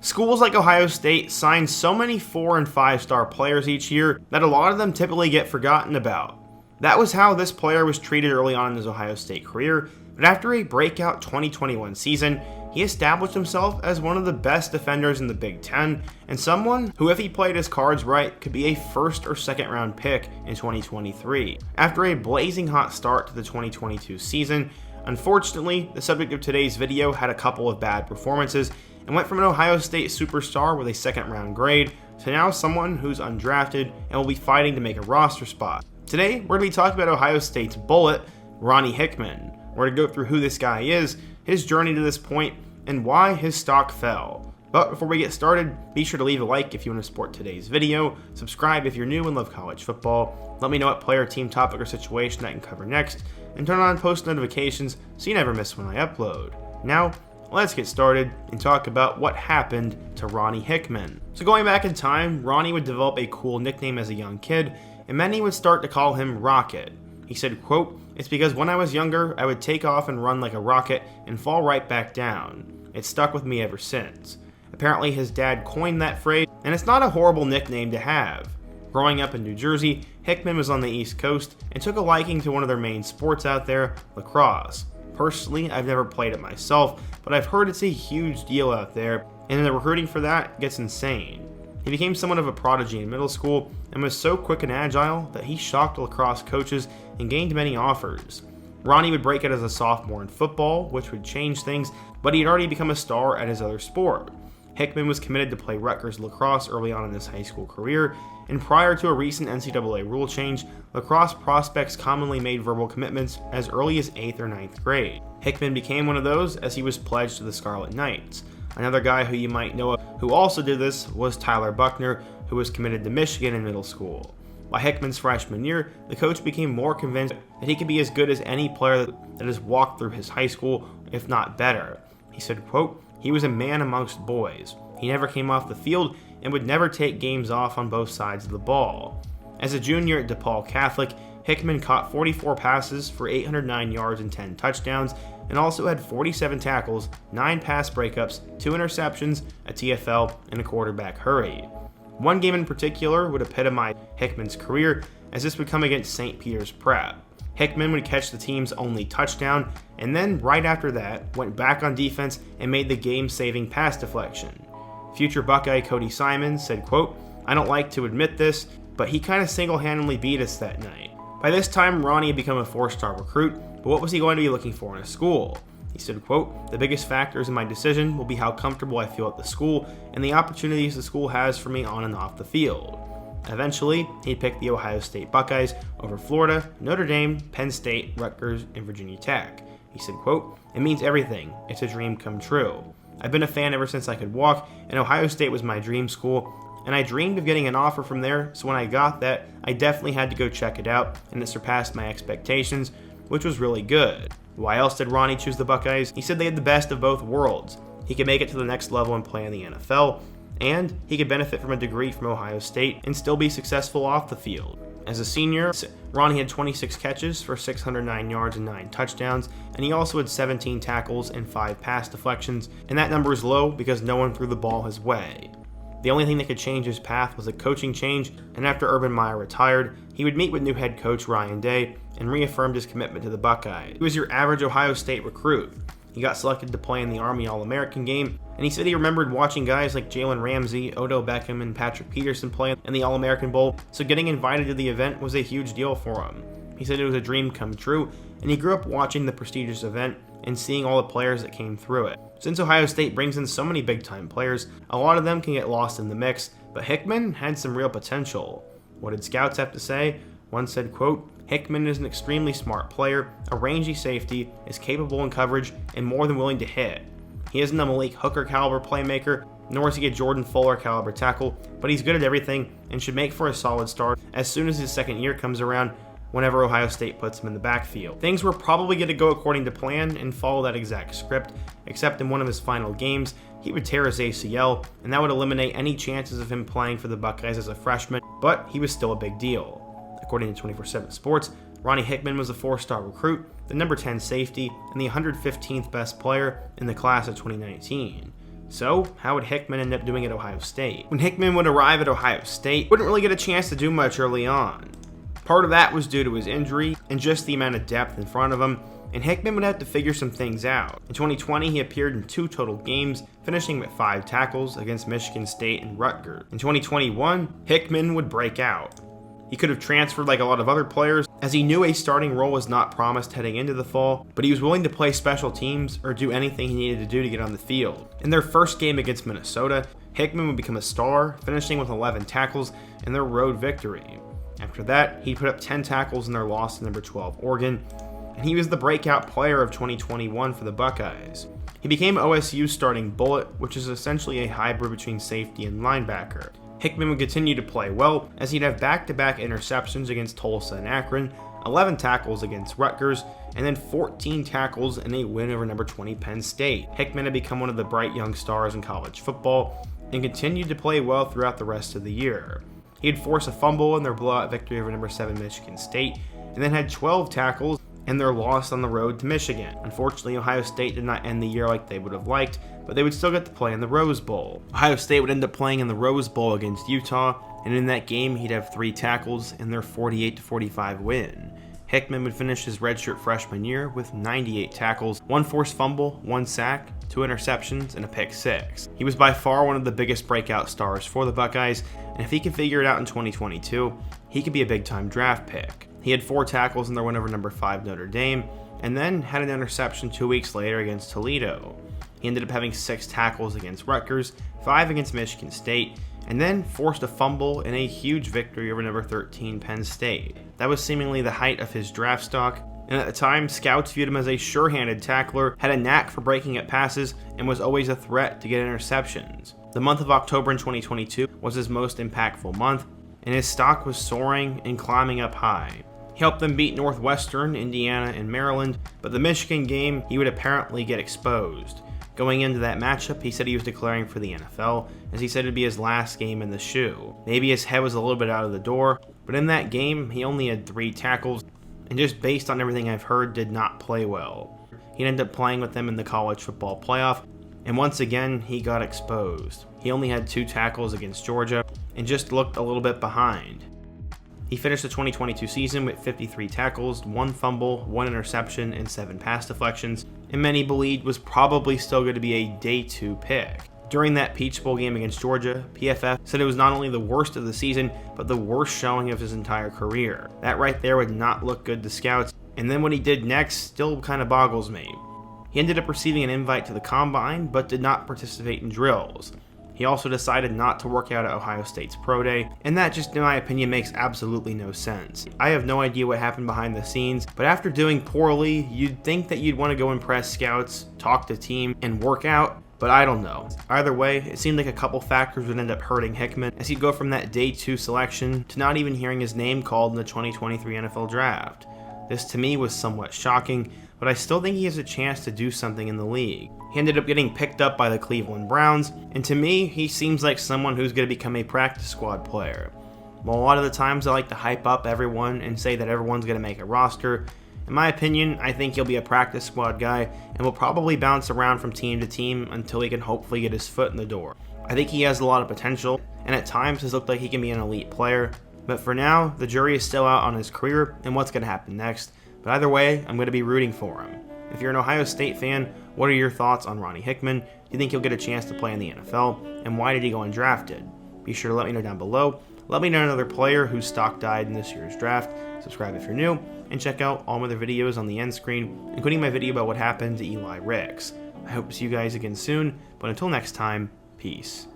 Schools like Ohio State sign so many 4- and 5-star players each year that a lot of them typically get forgotten about. That was how this player was treated early on in his Ohio State career, but after a breakout 2021 season, he established himself as one of the best defenders in the Big Ten, and someone who, if he played his cards right, could be a first or second round pick in 2023. After a blazing hot start to the 2022 season, unfortunately, the subject of today's video had a couple of bad performances and went from an Ohio State superstar with a second round grade to now someone who's undrafted and will be fighting to make a roster spot. Today, we're going to be talking about Ohio State's bullet, Ronnie Hickman. We're going to go through who this guy is, his journey to this point, and why his stock fell. But before we get started, be sure to leave a like if you want to support today's video, subscribe if you're new and love college football, let me know what player, team, topic, or situation I can cover next, and turn on post notifications so you never miss when I upload. Now, let's get started and talk about what happened to Ronnie Hickman. So going back in time, Ronnie would develop a cool nickname as a young kid, and many would start to call him Rocket. He said, quote, "It's because when I was younger, I would take off and run like a rocket and fall right back down. It's stuck with me ever since." Apparently his dad coined that phrase, and it's not a horrible nickname to have. Growing up in New Jersey, Hickman was on the East Coast and took a liking to one of their main sports out there, lacrosse. Personally, I've never played it myself, but I've heard it's a huge deal out there, and the recruiting for that gets insane. He became somewhat of a prodigy in middle school and was so quick and agile that he shocked lacrosse coaches and gained many offers. Ronnie would break out as a sophomore in football, which would change things, but he'd already become a star at his other sport. Hickman was committed to play Rutgers lacrosse early on in his high school career, and prior to a recent NCAA rule change, lacrosse prospects commonly made verbal commitments as early as 8th or 9th grade. Hickman became one of those as he was pledged to the Scarlet Knights. Another guy who you might know of who also did this was Tyler Buckner, who was committed to Michigan in middle school. By Hickman's freshman year, the coach became more convinced that he could be as good as any player that has walked through his high school, if not better. He said, quote, "He was a man amongst boys. He never came off the field and would never take games off on both sides of the ball." As a junior at DePaul Catholic, Hickman caught 44 passes for 809 yards and 10 touchdowns, and also had 47 tackles, 9 pass breakups, 2 interceptions, a TFL, and a quarterback hurry. One game in particular would epitomize Hickman's career, as this would come against St. Peter's Prep. Hickman would catch the team's only touchdown, and then right after that, went back on defense and made the game-saving pass deflection. Future Buckeye Cody Simons said, quote, "I don't like to admit this, but he kind of single-handedly beat us that night." By this time, Ronnie had become a 4-star recruit, but what was he going to be looking for in a school? He said, quote, "The biggest factors in my decision will be how comfortable I feel at the school and the opportunities the school has for me on and off the field." Eventually, he picked the Ohio State Buckeyes over Florida, Notre Dame, Penn State, Rutgers, and Virginia Tech. He said, quote, "It means everything. It's a dream come true. I've been a fan ever since I could walk, and Ohio State was my dream school, and I dreamed of getting an offer from there, so when I got that, I definitely had to go check it out, and it surpassed my expectations, which was really good." Why else did Ronnie choose the Buckeyes? He said they had the best of both worlds. He could make it to the next level and play in the NFL, and he could benefit from a degree from Ohio State and still be successful off the field. As a senior, Ronnie had 26 catches for 609 yards and 9 touchdowns, and he also had 17 tackles and 5 pass deflections, and that number is low because no one threw the ball his way. The only thing that could change his path was a coaching change, and after Urban Meyer retired, he would meet with new head coach Ryan Day and reaffirmed his commitment to the Buckeyes. He was your average Ohio State recruit. He got selected to play in the Army All-American game, and he said he remembered watching guys like Jalen Ramsey, Odell Beckham, and Patrick Peterson play in the All-American Bowl, so getting invited to the event was a huge deal for him. He said it was a dream come true, and he grew up watching the prestigious event and seeing all the players that came through it. Since Ohio State brings in so many big-time players, a lot of them can get lost in the mix, but Hickman had some real potential. What did scouts have to say? One said, quote, "Hickman is an extremely smart player, a rangy safety, is capable in coverage, and more than willing to hit. He isn't a Malik Hooker caliber playmaker, nor is he a Jordan Fuller caliber tackle, but he's good at everything and should make for a solid start as soon as his second year comes around, whenever Ohio State puts him in the backfield." Things were probably going to go according to plan and follow that exact script, except in one of his final games, he would tear his ACL, and that would eliminate any chances of him playing for the Buckeyes as a freshman, but he was still a big deal. According to 24/7 Sports, Ronnie Hickman was a 4-star recruit, the number 10 safety, and the 115th best player in the class of 2019. So, how would Hickman end up doing at Ohio State? When Hickman would arrive at Ohio State, he wouldn't really get a chance to do much early on. Part of that was due to his injury and just the amount of depth in front of him, and Hickman would have to figure some things out. In 2020, he appeared in 2 total games, finishing with 5 tackles against Michigan State and Rutgers. In 2021, Hickman would break out. He could have transferred like a lot of other players, as he knew a starting role was not promised heading into the fall, but he was willing to play special teams or do anything he needed to do to get on the field. In their first game against Minnesota, Hickman would become a star, finishing with 11 tackles in their road victory. After that, he put up 10 tackles in their loss to number 12 Oregon, and he was the breakout player of 2021 for the Buckeyes. He became OSU's starting bullet, which is essentially a hybrid between safety and linebacker. Hickman would continue to play well, as he'd have back-to-back interceptions against Tulsa and Akron, 11 tackles against Rutgers, and then 14 tackles in a win over number 20 Penn State. Hickman had become one of the bright young stars in college football, and continued to play well throughout the rest of the year. He'd force a fumble in their blowout victory over number 7 Michigan State, and then had 12 tackles in their loss on the road to Michigan. Unfortunately, Ohio State did not end the year like they would have liked, but they would still get to play in the Rose Bowl. Ohio State would end up playing in the Rose Bowl against Utah, and in that game he'd have 3 tackles in their 48-45 win. Hickman would finish his redshirt freshman year with 98 tackles, 1 forced fumble, 1 sack, 2 interceptions, and a pick 6. He was by far one of the biggest breakout stars for the Buckeyes, and if he could figure it out in 2022, he could be a big-time draft pick. He had 4 tackles in their win over number 5 Notre Dame, and then had an interception 2 weeks later against Toledo. He ended up having 6 tackles against Rutgers, 5 against Michigan State, and then forced a fumble in a huge victory over number 13 Penn State. That was seemingly the height of his draft stock, and at the time, scouts viewed him as a sure-handed tackler, had a knack for breaking up passes, and was always a threat to get interceptions. The month of October in 2022 was his most impactful month, and his stock was soaring and climbing up high. He helped them beat Northwestern, Indiana, and Maryland, but the Michigan game, he would apparently get exposed. Going into that matchup, he said he was declaring for the NFL, as he said it would be his last game in the shoe. Maybe his head was a little bit out of the door, but in that game, he only had 3 tackles, and just based on everything I've heard, did not play well. He ended up playing with them in the college football playoff, and once again, he got exposed. He only had 2 tackles against Georgia, and just looked a little bit behind. He finished the 2022 season with 53 tackles, 1 fumble, 1 interception, and 7 pass deflections, and many believed was probably still going to be a day 2 pick. During that Peach Bowl game against Georgia, PFF said it was not only the worst of the season, but the worst showing of his entire career. That right there would not look good to scouts, and then what he did next still kind of boggles me. He ended up receiving an invite to the Combine, but did not participate in drills. He also decided not to work out at Ohio State's Pro Day, and that just in my opinion makes absolutely no sense. I have no idea what happened behind the scenes, but after doing poorly, you'd think that you'd want to go impress scouts, talk to team, and work out, but I don't know. Either way, it seemed like a couple factors would end up hurting Hickman, as he'd go from that day 2 selection to not even hearing his name called in the 2023 NFL Draft. This to me was somewhat shocking, but I still think he has a chance to do something in the league. He ended up getting picked up by the Cleveland Browns, and to me, he seems like someone who's going to become a practice squad player. While a lot of the times I like to hype up everyone and say that everyone's going to make a roster, in my opinion, I think he'll be a practice squad guy and will probably bounce around from team to team until he can hopefully get his foot in the door. I think he has a lot of potential, and at times has looked like he can be an elite player, but for now, the jury is still out on his career and what's going to happen next. But either way, I'm going to be rooting for him. If you're an Ohio State fan, what are your thoughts on Ronnie Hickman? Do you think he'll get a chance to play in the NFL? And why did he go undrafted? Be sure to let me know down below. Let me know another player whose stock died in this year's draft. Subscribe if you're new, and check out all my other videos on the end screen, including my video about what happened to Eli Ricks. I hope to see you guys again soon, but until next time, peace.